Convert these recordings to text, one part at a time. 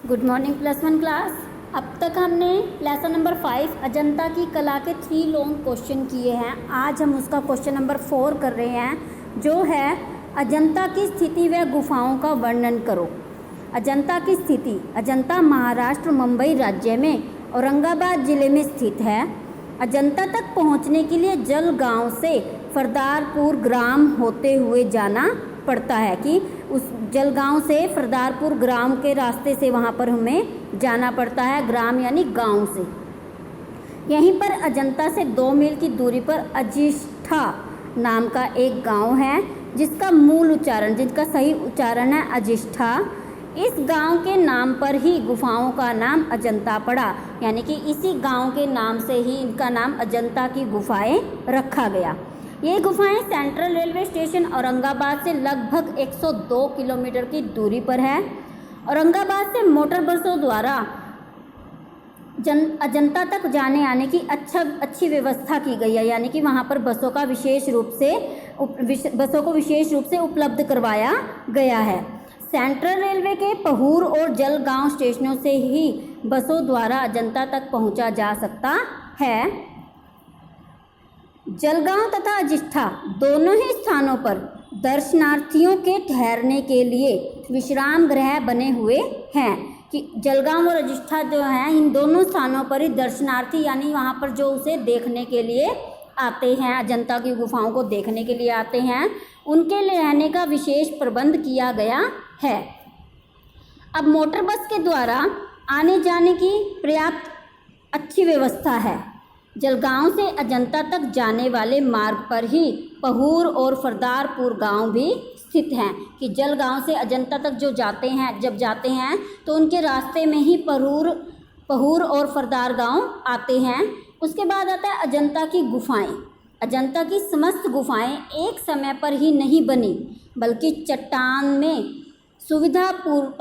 Good morning +1 class. अब तक हमने लेसन नंबर 5 अजंता की कला के 3 लॉन्ग क्वेश्चन किए हैं। आज हम उसका क्वेश्चन नंबर 4 कर रहे हैं, जो है अजंता की स्थिति व गुफाओं का वर्णन करो। अजंता की स्थिति। अजंता महाराष्ट्र मुंबई राज्य में औरंगाबाद जिले में स्थित है। अजंता तक पहुंचने के लिए जलगांव से फरदारपुर ग्राम होते हुए जाना पड़ता है कि उस जलगांव से फरदारपुर ग्राम के रास्ते से वहाँ पर हमें जाना पड़ता है। ग्राम यानी गांव से। यहीं पर अजंता से 2 मील की दूरी पर अजिष्ठा नाम का एक गांव है, जिसका सही उच्चारण है अजिष्ठा। इस गांव के नाम पर ही गुफाओं का नाम अजंता पड़ा, यानी कि इसी गांव के नाम से ही इनका नाम अजंता की गुफाएं रखा गया। ये गुफाएं सेंट्रल रेलवे स्टेशन औरंगाबाद से लगभग 102 किलोमीटर की दूरी पर है। औरंगाबाद से मोटर बसों द्वारा अजंता तक जाने आने की अच्छी व्यवस्था की गई है, यानी कि वहाँ पर बसों को विशेष रूप से उपलब्ध करवाया गया है। सेंट्रल रेलवे के पहूर और जलगांव स्टेशनों से ही बसों द्वारा अजंता तक पहुँचा जा सकता है। जलगांव तथा अजिष्ठा दोनों ही स्थानों पर दर्शनार्थियों के ठहरने के लिए विश्राम गृह बने हुए हैं। कि जलगांव और अजिष्ठा जो हैं, इन दोनों स्थानों पर ही दर्शनार्थी यानी वहाँ पर जो उसे देखने के लिए आते हैं, अजंता की गुफाओं को देखने के लिए आते हैं, उनके लिए रहने का विशेष प्रबंध किया गया है। अब मोटर बस के द्वारा आने जाने की पर्याप्त अच्छी व्यवस्था है। जलगांव से अजंता तक जाने वाले मार्ग पर ही पहूर और फरदारपुर गांव भी स्थित हैं। कि जलगांव से अजंता तक जब जाते हैं तो उनके रास्ते में ही पहूर और फरदार गांव आते हैं। उसके बाद आता है अजंता की गुफाएं। अजंता की समस्त गुफाएं एक समय पर ही नहीं बनी, बल्कि चट्टान में सुविधा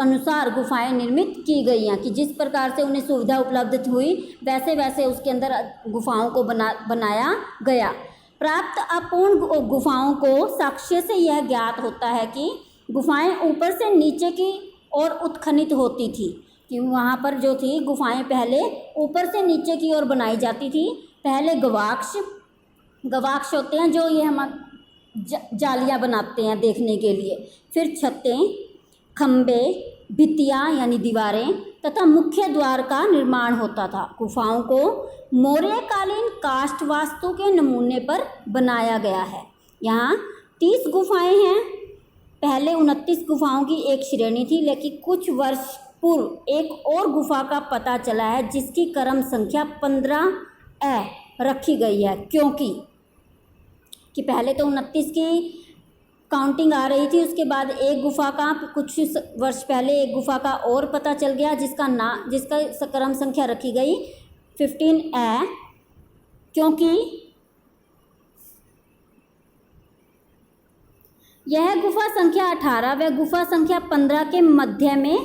अनुसार गुफाएं निर्मित की गई हैं। कि जिस प्रकार से उन्हें सुविधा उपलब्ध हुई, वैसे वैसे उसके अंदर गुफाओं को बनाया गया। प्राप्त अपूर्ण गुफाओं को साक्ष्य से यह ज्ञात होता है कि गुफाएं ऊपर से नीचे की ओर उत्खनित होती थी। कि वहाँ पर जो थी गुफाएं पहले ऊपर से नीचे की ओर बनाई जाती थी। पहले गवाक्ष होते हैं जो ये हम जालियाँ बनाते हैं देखने के लिए। फिर छतें, खंबे, भित्तियाँ यानी दीवारें तथा मुख्य द्वार का निर्माण होता था। गुफाओं को मौर्यकालीन काष्ठ वास्तु के नमूने पर बनाया गया है। यहाँ 30 गुफाएं हैं। पहले 29 गुफाओं की एक श्रेणी थी, लेकिन कुछ वर्ष पूर्व एक और गुफा का पता चला है, जिसकी क्रम संख्या 15 रखी गई है। क्योंकि पहले तो 29 की काउंटिंग आ रही थी, उसके बाद एक गुफा का कुछ वर्ष पहले एक गुफा का और पता चल गया, जिसका क्रम संख्या रखी गई 15 क्योंकि यह गुफा संख्या 18 व गुफा संख्या 15 के मध्य में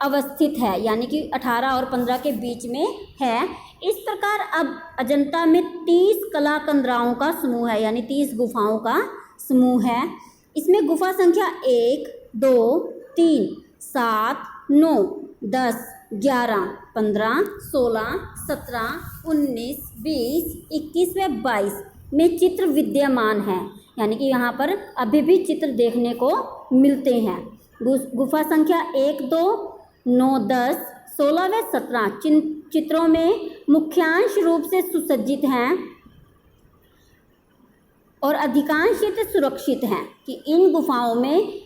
अवस्थित है, यानी कि 18 और 15 के बीच में है। इस प्रकार अब अजंता में 30 कला कंदराओं का समूह है, यानी 30 गुफाओं का समूह है। इसमें गुफा संख्या 1, 2, 3, 7, 9, 10, 11, 15, 16, 17, 19, 20, 21 व 22 में चित्र विद्यमान हैं, यानी कि यहाँ पर अभी भी चित्र देखने को मिलते हैं। गुफा संख्या 1, 2, 9, 10, 16 व 17 चित्रों में मुख्यांश रूप से सुसज्जित हैं और अधिकांश चित्र सुरक्षित हैं। कि इन गुफाओं में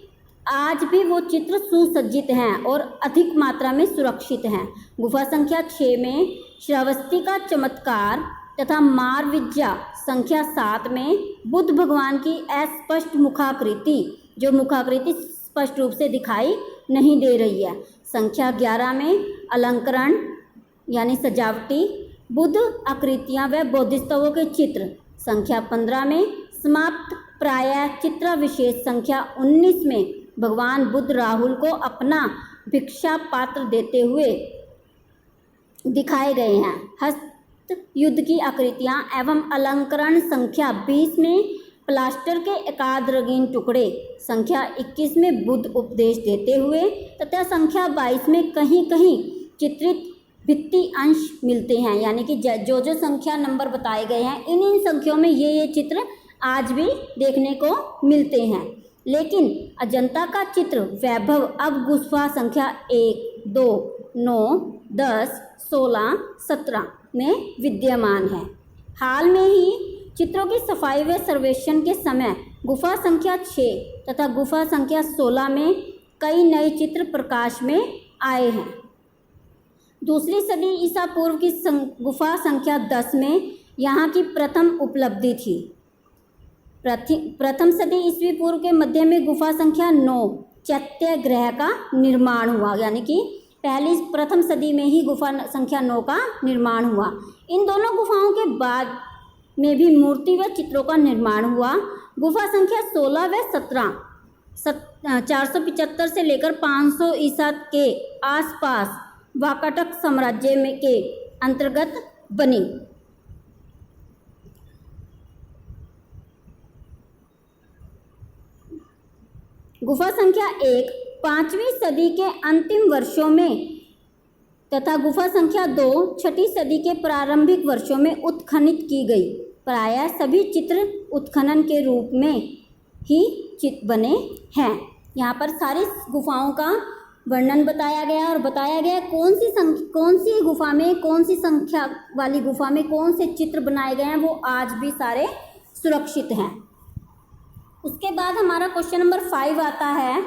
आज भी वो चित्र सुसज्जित हैं और अधिक मात्रा में सुरक्षित हैं। गुफा संख्या 6 में श्रावस्ती का चमत्कार तथा मारविज्जा संख्या 7 में बुद्ध भगवान की अस्पष्ट मुखाकृति, जो मुखाकृति स्पष्ट रूप से दिखाई नहीं दे रही है। संख्या 11 में अलंकरण यानी सजावटी बुद्ध आकृतियाँ व बोधिसत्वों के चित्र। संख्या 15 में समाप्त प्राय चित्र विशेष। संख्या 19 में भगवान बुद्ध राहुल को अपना भिक्षा पात्र देते हुए दिखाए गए हैं। हस्त युद्ध की आकृतियाँ एवं अलंकरण। संख्या 20 में प्लास्टर के एकाध रंगीन टुकड़े संख्या 21 में बुद्ध उपदेश देते हुए तथा संख्या 22 में कहीं कहीं चित्रित भित्ति अंश मिलते हैं। यानी कि जो जो संख्या नंबर बताए गए हैं इन संख्याओं में ये चित्र आज भी देखने को मिलते हैं। लेकिन अजंता का चित्र वैभव अब गुफा संख्या 1, 2, 9, 10, 16, 17 में विद्यमान है। हाल में ही चित्रों की सफाई व सर्वेक्षण के समय गुफा संख्या 6 तथा गुफा संख्या 16 में कई नए चित्र प्रकाश में आए हैं। दूसरी सदी ईसा पूर्व की गुफा संख्या 10 में यहाँ की प्रथम उपलब्धि थी। प्रथम सदी ईस्वी पूर्व के मध्य में गुफा संख्या 9 चैत्य ग्रह का निर्माण हुआ। यानी कि प्रथम सदी में ही गुफा संख्या 9 का निर्माण हुआ। इन दोनों गुफाओं के बाद में भी मूर्ति व चित्रों का निर्माण हुआ। गुफा संख्या 16 व 17 475 से लेकर 500 ईसा के आसपास वाकाटक साम्राज्य में के अंतर्गत बनी। गुफा संख्या 1 5वीं सदी के अंतिम वर्षों में तथा गुफा संख्या 2 छठी सदी के प्रारंभिक वर्षों में उत्खनित की गई। प्रायः सभी चित्र उत्खनन के रूप में ही चित्र बने हैं। यहाँ पर सारी गुफाओं का वर्णन बताया गया और बताया गया कौन सी गुफा में कौन सी संख्या वाली गुफा में कौन से चित्र बनाए गए हैं, वो आज भी सारे सुरक्षित हैं। उसके बाद हमारा क्वेश्चन नंबर 5 आता है,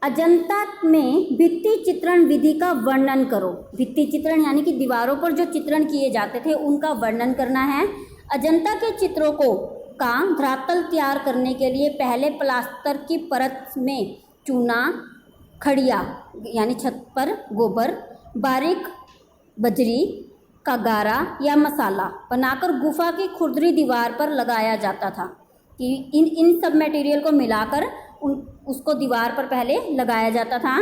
अजंता में भित्ति चित्रण विधि का वर्णन करो। भित्ति चित्रण यानी कि दीवारों पर जो चित्रण किए जाते थे उनका वर्णन करना है। अजंता के चित्रों का धरातल तैयार करने के लिए पहले प्लास्टर की परत में चूना, खड़िया यानी छत पर गोबर, बारीक बजरी का गारा या मसाला बनाकर गुफा की खुरदरी दीवार पर लगाया जाता था। कि इन सब मटेरियल को मिलाकर उसको दीवार पर पहले लगाया जाता था।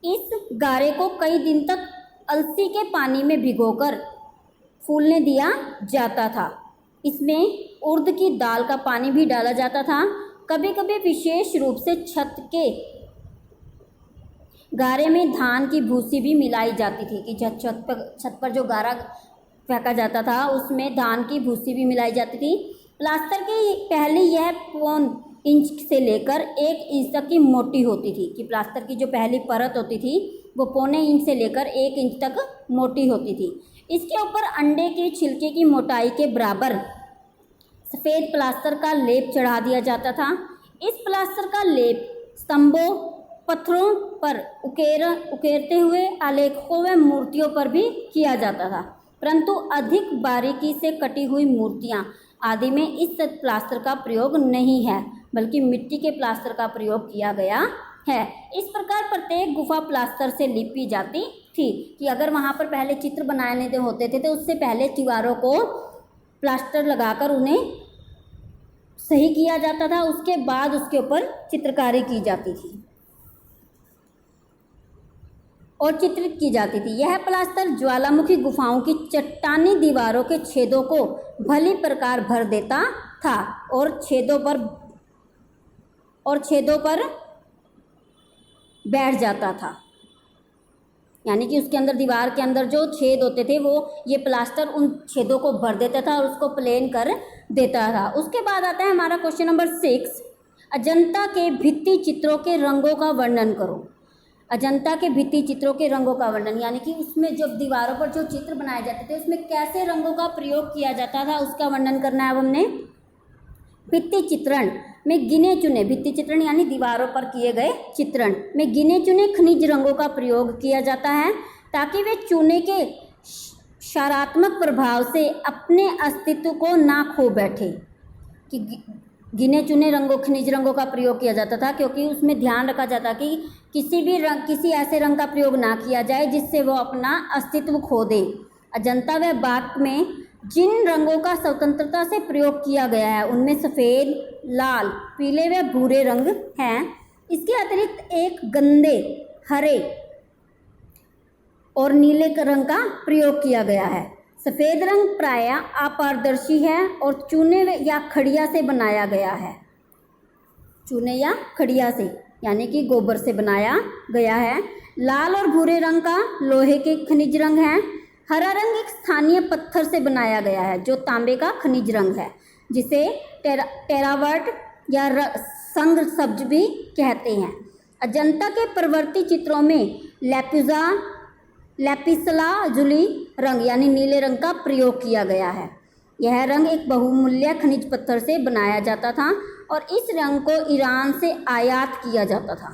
इस गारे को कई दिन तक अलसी के पानी में भिगोकर फूलने दिया जाता था। इसमें उड़द की दाल का पानी भी डाला जाता था। कभी कभी विशेष रूप से छत के गारे में धान की भूसी भी मिलाई जाती थी कि छत पर जो गारा फेंका जाता था उसमें धान की भूसी भी मिलाई जाती थी। प्लास्टर की पहली यह 1 इंच से लेकर 1 इंच तक की मोटी होती थी। कि प्लास्टर की जो पहली परत होती थी वो 1.25 इंच से लेकर 1 इंच तक मोटी होती थी। इसके ऊपर अंडे के छिलके की मोटाई के बराबर सफ़ेद प्लास्टर का लेप चढ़ा दिया जाता था। इस प्लास्टर का लेप स्तंभों, पत्थरों पर उकेरते हुए आलेखों व मूर्तियों पर भी किया जाता था। परंतु अधिक बारीकी से कटी हुई मूर्तियाँ आदि में इस प्लास्टर का प्रयोग नहीं है, बल्कि मिट्टी के प्लास्टर का प्रयोग किया गया है। इस प्रकार प्रत्येक गुफा प्लास्टर से लिपी जाती थी। कि अगर वहाँ पर पहले चित्र बनाने होते थे तो उससे पहले दीवारों को प्लास्टर लगाकर उन्हें सही किया जाता था। उसके बाद उसके ऊपर चित्रकारी की जाती थी और चित्रित की जाती थी। यह प्लास्टर ज्वालामुखी गुफाओं की चट्टानी दीवारों के छेदों को भली प्रकार भर देता था और छेदों पर बैठ जाता था। यानी कि उसके अंदर, दीवार के अंदर जो छेद होते थे वो ये प्लास्टर उन छेदों को भर देता था और उसको प्लेन कर देता था। उसके बाद आता है हमारा क्वेश्चन नंबर 6, अजंता के भित्ति चित्रों के रंगों का वर्णन करो। अजंता के भित्ति चित्रों के रंगों का वर्णन, यानी कि उसमें जब दीवारों पर जो चित्र बनाए जाते थे उसमें कैसे रंगों का प्रयोग किया जाता था उसका वर्णन करना है अब हमने। भित्ति चित्रण में गिने चुने, भित्ति चित्रण यानी दीवारों पर किए गए चित्रण में गिने चुने खनिज रंगों का प्रयोग किया जाता है ताकि वे चूने के क्षारात्मक प्रभाव से अपने अस्तित्व को ना खो बैठे। कि गिने चुने रंगों, खनिज रंगों का प्रयोग किया जाता था क्योंकि उसमें ध्यान रखा जाता कि किसी ऐसे रंग का प्रयोग ना किया जाए जिससे वो अपना अस्तित्व खो दे। अजंता व बाक में जिन रंगों का स्वतंत्रता से प्रयोग किया गया है उनमें सफ़ेद, लाल, पीले व भूरे रंग हैं। इसके अतिरिक्त एक गंदे, हरे और नीले रंग का प्रयोग किया गया है। सफ़ेद रंग प्रायः अपारदर्शी है और चूने या खड़िया से बनाया गया है। चूने या खड़िया से यानी कि गोबर से बनाया गया है। लाल और भूरे रंग का लोहे के खनिज रंग है। हरा रंग एक स्थानीय पत्थर से बनाया गया है जो तांबे का खनिज रंग है, जिसे टेरावर्ट या संग सब्ज भी कहते हैं। अजंता के प्रवर्ती चित्रों में लैपिसलाजुली रंग यानी नीले रंग का प्रयोग किया गया है। यह रंग एक बहुमूल्य खनिज पत्थर से बनाया जाता था और इस रंग को ईरान से आयात किया जाता था।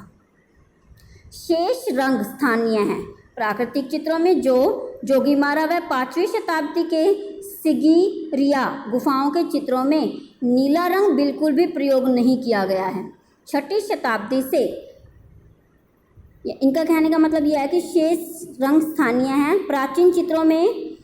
शेष रंग स्थानीय हैं। प्राकृतिक चित्रों में जोगीमारा व 5वीं शताब्दी के सिगिरिया गुफाओं के चित्रों में नीला रंग बिल्कुल भी प्रयोग नहीं किया गया है। 6ठी शताब्दी से, इनका कहने का मतलब यह है कि शेष रंग स्थानीय हैं। प्राचीन चित्रों में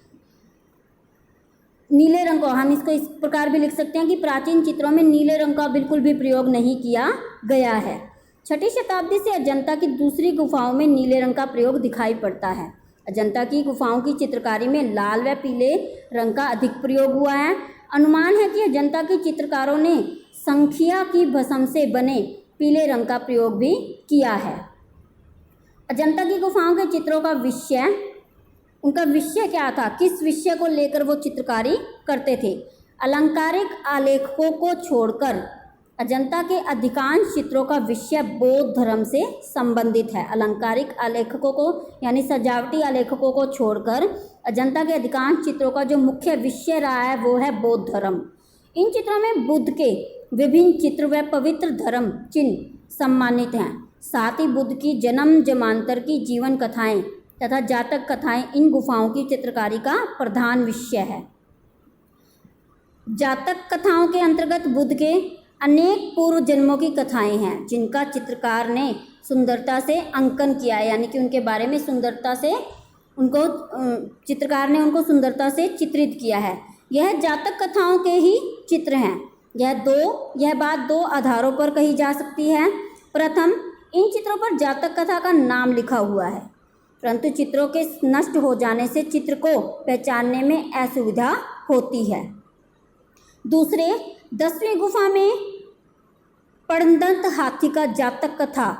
नीले रंग को, हम इसको इस प्रकार भी लिख सकते हैं कि प्राचीन चित्रों में नीले रंग का बिल्कुल भी प्रयोग नहीं किया गया है। 6ठी शताब्दी से अजंता की दूसरी गुफाओं में नीले रंग का प्रयोग दिखाई पड़ता है। अजंता की गुफाओं की चित्रकारी में लाल व पीले रंग का अधिक प्रयोग हुआ है। अनुमान है कि अजंता के चित्रकारों ने संखिया की भस्म से बने पीले रंग का प्रयोग भी किया है। अजंता की गुफाओं के चित्रों का विषय, उनका विषय क्या था, किस विषय को लेकर वो चित्रकारी करते थे? अलंकारिक आलेखों को छोड़कर अजंता के अधिकांश चित्रों का विषय बौद्ध धर्म से संबंधित है। अलंकारिक आलेखकों को यानी सजावटी आलेखकों को छोड़कर अजंता के अधिकांश चित्रों का जो मुख्य विषय रहा है वो है बौद्ध धर्म। इन चित्रों में बुद्ध के विभिन्न चित्र व पवित्र धर्म चिन्ह सम्मानित हैं। साथ ही बुद्ध की जन्म जन्मांतर की जीवन कथाएं तथा जातक कथाएं इन गुफाओं की चित्रकारी का प्रधान विषय है। जातक कथाओं के अंतर्गत बुद्ध के अनेक पूर्व जन्मों की कथाएं हैं जिनका चित्रकार ने सुंदरता से अंकन किया है, यानी कि उनके बारे में सुंदरता से उनको चित्रकार ने उनको सुंदरता से चित्रित किया है। यह जातक कथाओं के ही चित्र हैं। यह बात दो आधारों पर कही जा सकती है। प्रथम, इन चित्रों पर जातक कथा का नाम लिखा हुआ है, परंतु चित्रों के नष्ट हो जाने से चित्र को पहचानने में असुविधा होती है। दूसरे, 10वीं गुफा में पड़दंत हाथी का जातक कथा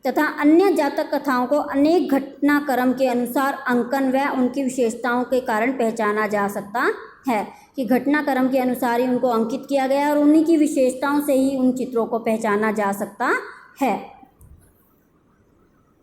तथा अन्य जातक कथाओं को अनेक घटनाक्रम के अनुसार अंकन व उनकी विशेषताओं के कारण पहचाना जा सकता है कि घटनाक्रम के अनुसार ही उनको अंकित किया गया और उन्हीं की विशेषताओं से ही उन चित्रों को पहचाना जा सकता है।